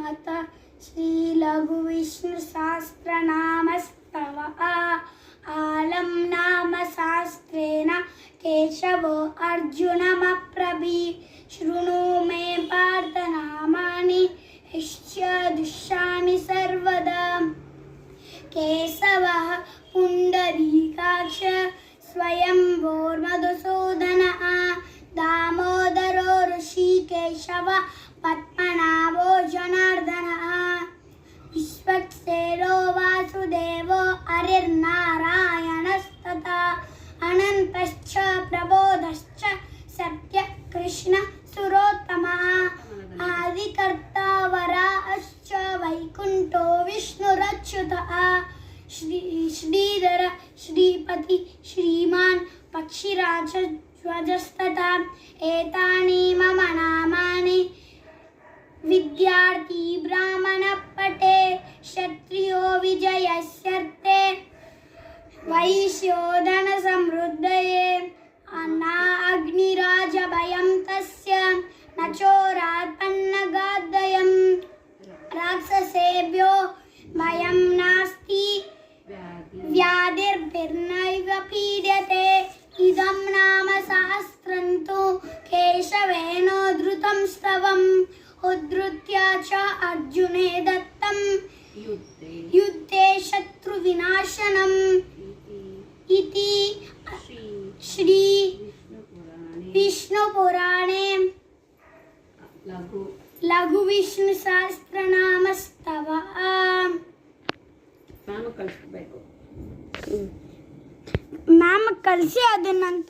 नाथ श्री लघु विष्णु सहस्रनामस्तव आलं नाम शास्त्रेण केशवो अर्जुनमब्रवी शृणु मे पार्थ नामानि यश्च दुष्यामि सर्वदा केशवः पुण्डरीकाक्ष स्वयंभोर्मधुसूदनः दामोदरो ऋषिकेशव पद्मनाभो जनार्दनः विश्वक्सेनो वासुदेवो हरिर्नारायणस्तथा अनन्तश्च प्रबोधश्च सत्यकृष्ण सुरोत्तमः आदिकर्ता वराहश्च वैकुण्ठो विष्णुरच्युतः श्रीधर श्रीपति श्रीमान् पक्षिराजध्वजस्तथा एतानि मम नामानि विद्यार्थी ब्राह्मणपटे क्षत्रियो विजयस्यर्थे वैश्योधन समृद्धये न अग्निराजभयं तस्य न चोरात्पन्नगाद्वयं राक्षसेभ्यो भयं नास्ति व्याधिर्भिर्नैव पीड्यते इदं नाम सहस्रं तु केशवेनोद्धृतं स्तवम् उद्धृत्य च अर्जुने दत्तं युद्धे शत्रुविनाशनम् इति श्री विष्णुपुराणे लघु विष्णु सहस्रनामस्तव ಮ್ಯಾಮ್ ಕಳಿಸಿ ಅದನ್ನ ನಾನು